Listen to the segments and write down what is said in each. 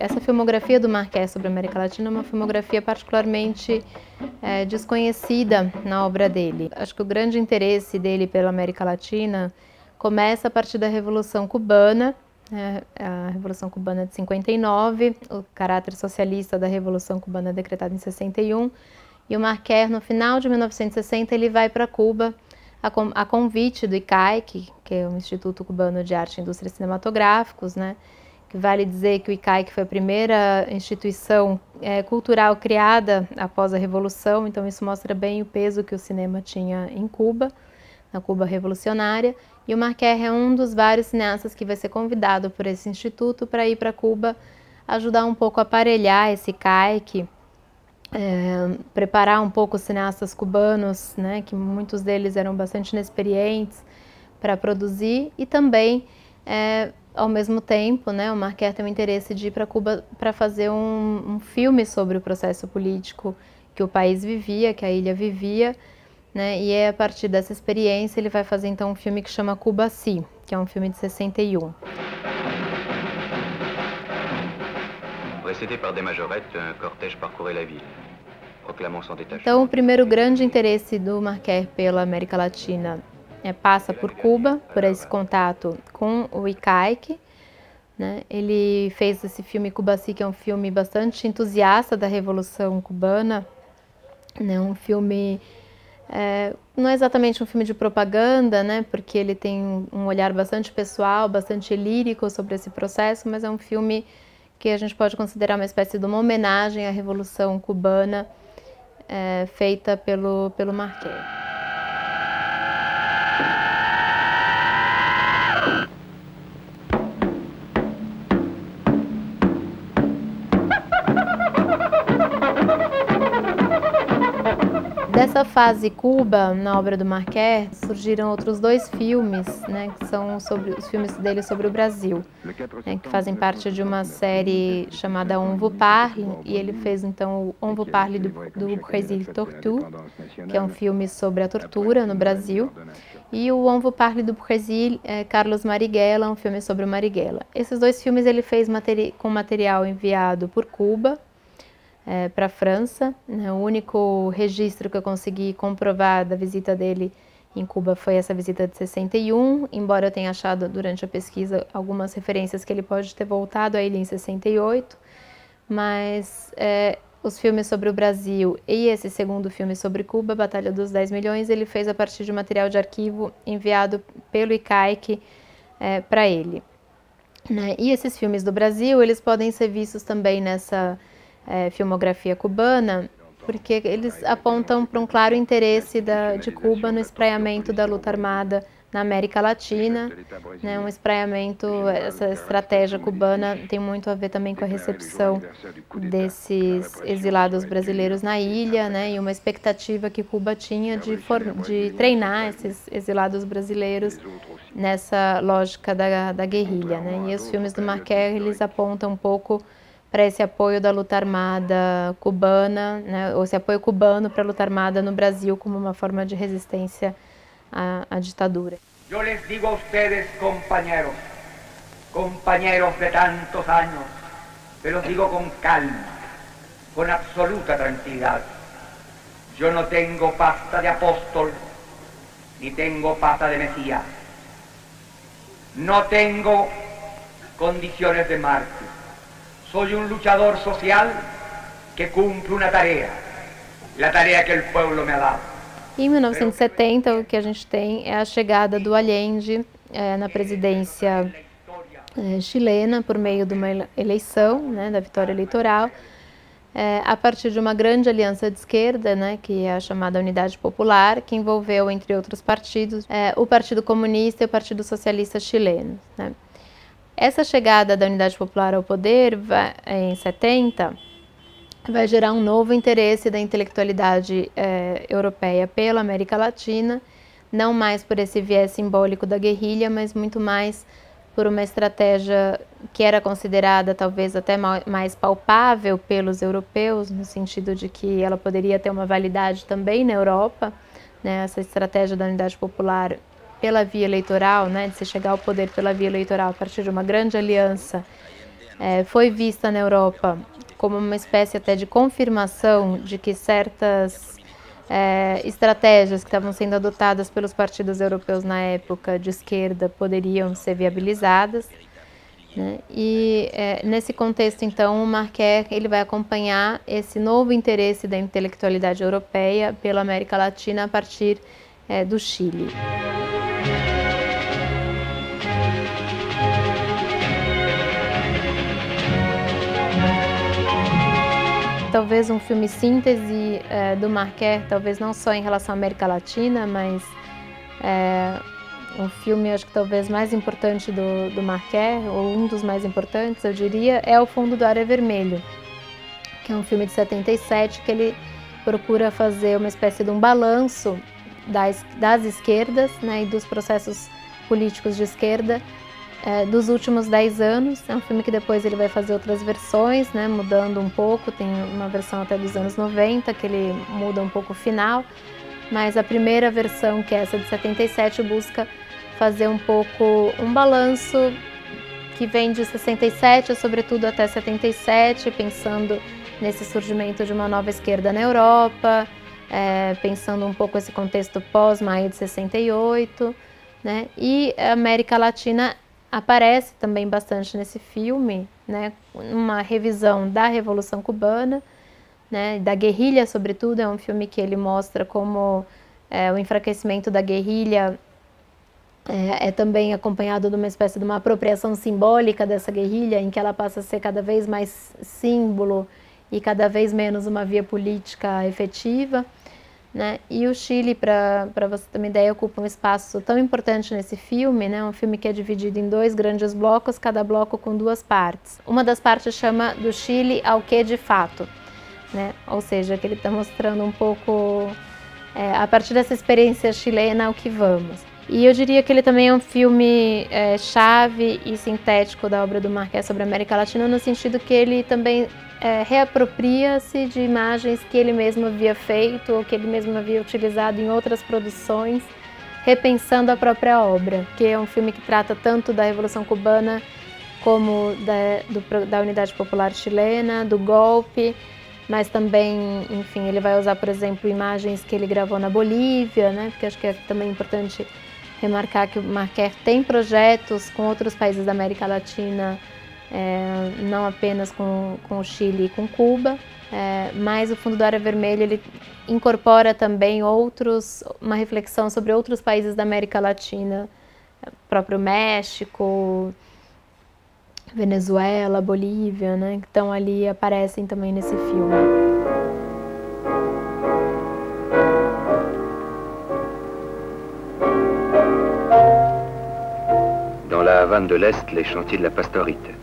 essa filmografia do Marquez sobre a América Latina é uma filmografia particularmente desconhecida na obra dele. Acho que o grande interesse dele pela América Latina começa a partir da Revolução Cubana, a Revolução Cubana de 59, o caráter socialista da Revolução Cubana decretado em 61, e o Marquez, no final de 1960, ele vai para Cuba a convite do ICAIC, que é o Instituto Cubano de Arte e Indústrias Cinematográficos, né? Que vale dizer que o ICAIC foi a primeira instituição cultural criada após a Revolução, então isso mostra bem o peso que o cinema tinha em Cuba, na Cuba revolucionária, e o Marquez é um dos vários cineastas que vai ser convidado por esse instituto para ir para Cuba ajudar um pouco a aparelhar esse ICAIC, preparar um pouco os cineastas cubanos, né, que muitos deles eram bastante inexperientes para produzir, e também, ao mesmo tempo, né, o Marquez tem o interesse de ir para Cuba para fazer um filme sobre o processo político que o país vivia, que a ilha vivia, né, e a partir dessa experiência ele vai fazer então um filme que chama Cuba-Si, que é um filme de 61. Então, o primeiro grande interesse do Marquez pela América Latina passa por Cuba, por esse contato com o ICAIC, né? Ele fez esse filme Cuba-Si, que é um filme bastante entusiasta da Revolução Cubana, né? Um filme, não é exatamente um filme de propaganda, né? Porque ele tem um olhar bastante pessoal, bastante lírico sobre esse processo, mas é um filme que a gente pode considerar uma espécie de uma homenagem à Revolução Cubana, feita pelo Marquez. Dessa fase Cuba, na obra do Marquez, surgiram outros dois filmes, né, que são os filmes dele sobre o Brasil, né, que fazem parte de uma série chamada On vous parle, e ele fez então o On vous parle do Brésil Torture, que é um filme sobre a tortura no Brasil, e o On vous parle do Brésil, Carlos Marighella, um filme sobre o Marighella. Esses dois filmes ele fez com material enviado por Cuba, para a França, né? O único registro que eu consegui comprovar da visita dele em Cuba foi essa visita de 61, embora eu tenha achado durante a pesquisa algumas referências que ele pode ter voltado a ele em 68, mas os filmes sobre o Brasil e esse segundo filme sobre Cuba, Batalha dos 10 Milhões, ele fez a partir de material de arquivo enviado pelo ICAIC para ele, né? E esses filmes do Brasil, eles podem ser vistos também nessa filmografia cubana, porque eles apontam para um claro interesse de Cuba no espraiamento da luta armada na América Latina, né? Um espraiamento, essa estratégia cubana tem muito a ver também com a recepção desses exilados brasileiros na ilha, né? E uma expectativa que Cuba tinha de treinar esses exilados brasileiros nessa lógica da guerrilha, né? E os filmes do Marquez, eles apontam um pouco para esse apoio da luta armada cubana, né, ou esse apoio cubano para a luta armada no Brasil como uma forma de resistência à ditadura. Eu les digo a ustedes, compañeros, compañeros de tantos años, pero los digo con calma, con absoluta tranquilidad. Yo no tengo pasta de apóstol, ni tengo pata de Mesías. No tengo condiciones de mártir. Soy un luchador social que cumple una tarea, la tarea que el pueblo me ha dado. Em 1970, o que a gente tem é a chegada do Allende na presidência chilena por meio de uma eleição, né, da vitória eleitoral, a partir de uma grande aliança de esquerda, né, que é a chamada Unidade Popular, que envolveu, entre outros partidos, o Partido Comunista e o Partido Socialista chileno, né. Essa chegada da Unidade Popular ao poder, em 70, vai gerar um novo interesse da intelectualidade europeia pela América Latina, não mais por esse viés simbólico da guerrilha, mas muito mais por uma estratégia que era considerada talvez até mais palpável pelos europeus, no sentido de que ela poderia ter uma validade também na Europa, né, essa estratégia da Unidade Popular pela via eleitoral, né, de se chegar ao poder pela via eleitoral a partir de uma grande aliança foi vista na Europa como uma espécie até de confirmação de que certas estratégias que estavam sendo adotadas pelos partidos europeus na época de esquerda poderiam ser viabilizadas, né? E nesse contexto, então, o Marquer ele vai acompanhar esse novo interesse da intelectualidade europeia pela América Latina a partir do Chile. Talvez um filme síntese do Marquer, talvez não só em relação à América Latina, mas um filme, acho que talvez mais importante do Marquer, ou um dos mais importantes, eu diria, é O Fundo do Ar é Vermelho, que é um filme de 77 que ele procura fazer uma espécie de um balanço das esquerdas, né, e dos processos políticos de esquerda dos últimos 10 anos. É um filme que depois ele vai fazer outras versões, né, mudando um pouco, tem uma versão até dos anos 90, que ele muda um pouco o final, mas a primeira versão, que é essa de 77, busca fazer um pouco um balanço que vem de 67, sobretudo até 77, pensando nesse surgimento de uma nova esquerda na Europa, pensando um pouco esse contexto pós-maio de 68, né, e a América Latina aparece também bastante nesse filme, né, uma revisão da Revolução Cubana, né, da guerrilha, sobretudo. É um filme que ele mostra como o enfraquecimento da guerrilha é também acompanhado de uma espécie de uma apropriação simbólica dessa guerrilha, em que ela passa a ser cada vez mais símbolo e cada vez menos uma via política efetiva, né? E o Chile, para você ter uma ideia, ocupa um espaço tão importante nesse filme, né? Um filme que é dividido em 2 grandes blocos, cada bloco com 2 partes. Uma das partes chama Do Chile ao que de fato, né? Ou seja, que ele está mostrando um pouco, a partir dessa experiência chilena, ao que vamos. E eu diria que ele também é um filme chave e sintético da obra do Marquer sobre a América Latina, no sentido que ele também reapropria-se de imagens que ele mesmo havia feito ou que ele mesmo havia utilizado em outras produções, repensando a própria obra, que é um filme que trata tanto da Revolução Cubana como da Unidade Popular Chilena, do golpe, mas também, enfim, ele vai usar, por exemplo, imagens que ele gravou na Bolívia, né? Porque acho que é também importante remarcar que o Marquer tem projetos com outros países da América Latina, não apenas com o Chile e com Cuba, mas o Fundo do Ar é Vermelho ele incorpora também uma reflexão sobre outros países da América Latina, próprio México, Venezuela, Bolívia, né, que estão ali, aparecem também nesse filme. Dans la Havane de l'Est, les chantiers de la Pastorite,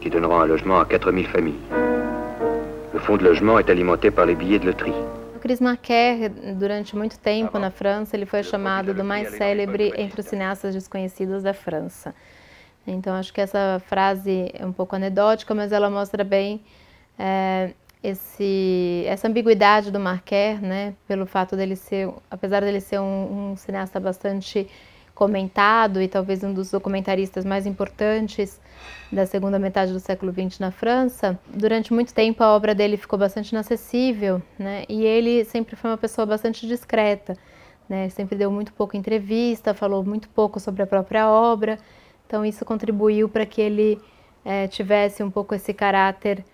qui donneront un logement à 4000 familles. Le fonds de logement est alimenté par les billets de loterie. O Chris Marquer, durante muito tempo na França, ele foi chamado do mais célebre entre os cineastas desconhecidos da França. Então, acho que essa frase é um pouco anedótica, mas ela mostra bem essa ambiguidade do Marquer, né, pelo fato dele ser, apesar dele ser um cineasta bastante comentado e talvez um dos documentaristas mais importantes da segunda metade do século XX na França, durante muito tempo a obra dele ficou bastante inacessível, né? E ele sempre foi uma pessoa bastante discreta, né? Sempre deu muito pouca entrevista, falou muito pouco sobre a própria obra, então isso contribuiu para que ele tivesse um pouco esse caráter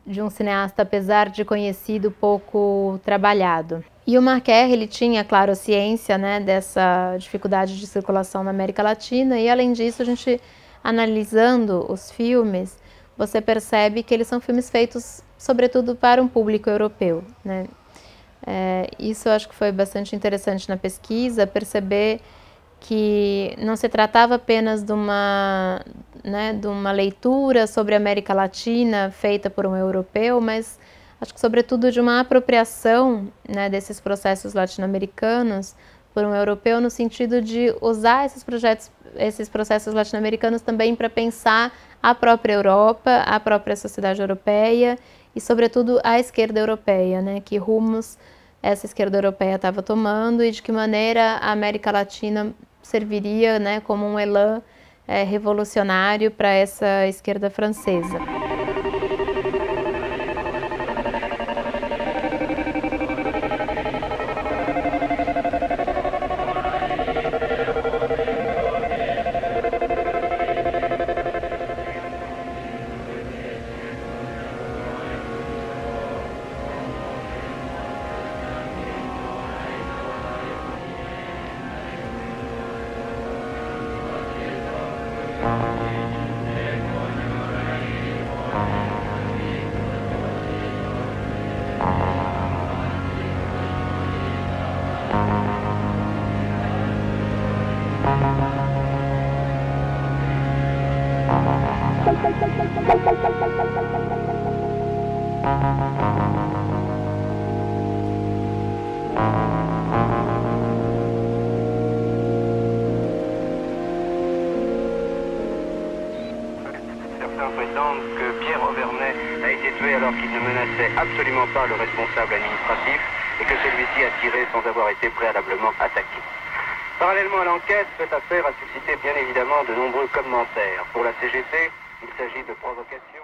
de um cineasta, apesar de conhecido, pouco trabalhado. E o Marquer, ele tinha, claro, ciência, né, dessa dificuldade de circulação na América Latina, e além disso, a gente, analisando os filmes, você percebe que eles são filmes feitos, sobretudo, para um público europeu, né? Isso eu acho que foi bastante interessante na pesquisa, perceber que não se tratava apenas de uma leitura sobre a América Latina feita por um europeu, mas acho que sobretudo de uma apropriação, né, desses processos latino-americanos por um europeu, no sentido de usar esses processos latino-americanos também para pensar a própria Europa, a própria sociedade europeia e sobretudo a esquerda europeia, né, que rumos essa esquerda europeia estava tomando e de que maneira a América Latina serviria, né, como um elan revolucionário para essa esquerda francesa. Certains prétendent que Pierre Auvernais a été tué alors qu'il ne menaçait absolument pas le responsable administratif et que celui-ci a tiré sans avoir été préalablement attaqué. Parallèlement à l'enquête, cette affaire a suscité bien évidemment de nombreux commentaires. Pour la CGT, il s'agit de provocation.